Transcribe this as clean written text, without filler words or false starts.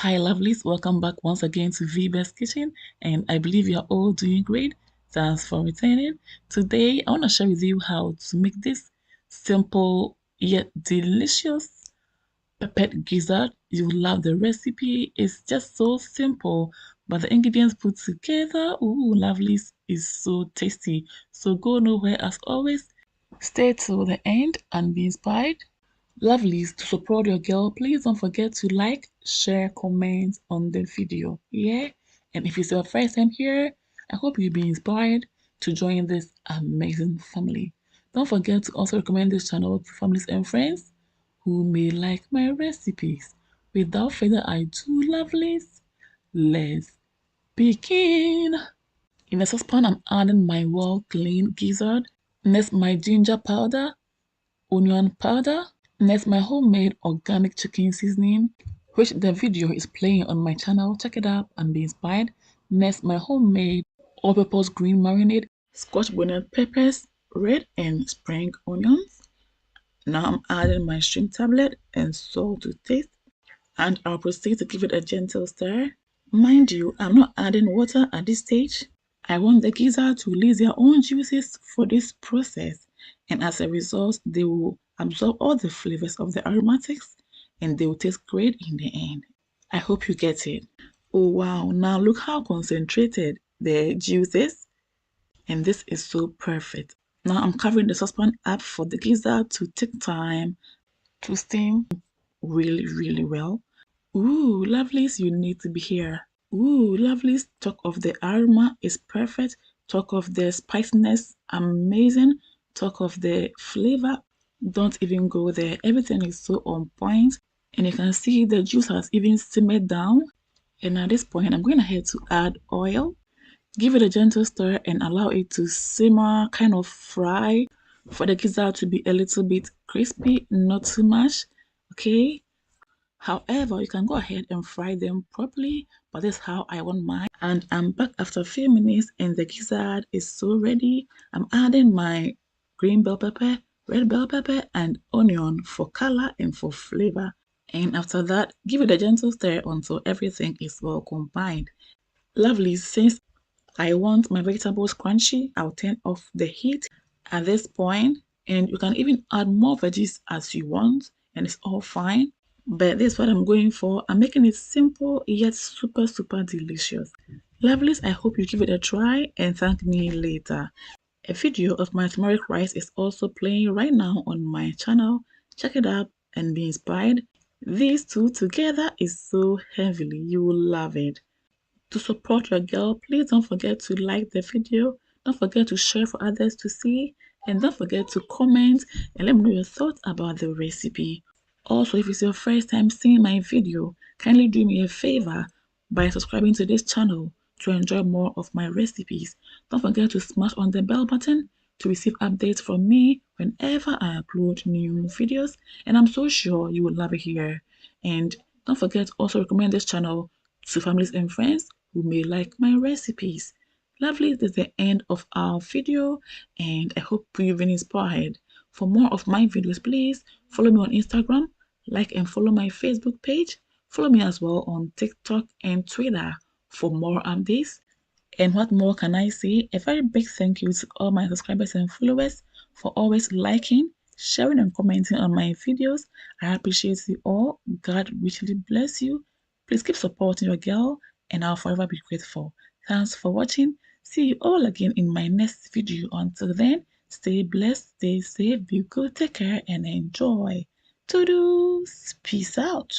Hi lovelies, welcome back once again to Viva's Kitchen, and I believe you're all doing great. Thanks for returning. Today I want to share with you how to make this simple yet delicious peppered gizzard. You love the recipe. It's just so simple, but the ingredients put together, ooh, lovelies, is so tasty. So go nowhere as always. Stay till the end and be inspired. Lovelies, to support your girl, please don't forget to like, share, comment on the video. Yeah? And if it's your first time here, I hope you'll be inspired to join this amazing family. Don't forget to also recommend this channel to families and friends who may like my recipes. Without further ado, lovelies, let's begin. In a saucepan, I'm adding my well-cleaned gizzard. Next, my ginger powder, onion powder. Next, my homemade organic chicken seasoning, which the video is playing on my channel. Check it out and be inspired. Next, my homemade all-purpose green marinade, scotch bonnet peppers, red and spring onions. Now I'm adding my shrimp tablet and salt to taste, and I'll proceed to give it a gentle stir. Mind you, I'm not adding water at this stage. I want the gizzard to release their own juices for this process, and as a result, they will absorb all the flavors of the aromatics and they will taste great in the end. I hope you get it. Oh wow, now look how concentrated the juice is, and this is so perfect. Now I'm covering the saucepan up for the gizzard to take time to steam really well. Ooh, lovelies, you need to be here. Ooh, lovelies, talk of the aroma is perfect. Talk of the spiciness, amazing. Talk of the flavor, don't even go there. Everything is so on point. And you can see the juice has even simmered down. And at this point, I'm going ahead to add oil. Give it a gentle stir and allow it to simmer, kind of fry, for the gizzard to be a little bit crispy, not too much. Okay. However, you can go ahead and fry them properly, but this is how I want mine. And I'm back after a few minutes and the gizzard is so ready. I'm adding my green bell pepper, red bell pepper, and onion for color and for flavor. And after that, give it a gentle stir until everything is well combined. Lovely, since I want my vegetables crunchy, I'll turn off the heat at this point, and you can even add more veggies as you want, and it's all fine. But this is what I'm going for. I'm making it simple yet super delicious. Lovelies, I hope you give it a try and thank me later. A video of my turmeric rice is also playing right now on my channel. Check it out and be inspired. These two together is so heavenly. You will love it. To support your girl, please don't forget to like the video. Don't forget to share for others to see. And don't forget to comment and let me know your thoughts about the recipe. Also, if it's your first time seeing my video, kindly do me a favor by subscribing to this channel to enjoy more of my recipes. Don't forget to smash on the bell button to receive updates from me whenever I upload new videos, and I'm so sure you will love it here. And don't forget to also recommend this channel to families and friends who may like my recipes. Lovely, this is the end of our video, and I hope you've been inspired. For more of my videos, please follow me on Instagram, like and follow my Facebook page. Follow me as well on TikTok and Twitter for more updates. And what more can I say? A very big thank you to all my subscribers and followers for always liking, sharing and commenting on my videos. I appreciate you all. God richly bless you. Please keep supporting your girl and I'll forever be grateful. Thanks for watching. See you all again in my next video. Until then, stay blessed, stay safe, be good, take care and enjoy. Toodles. Peace out.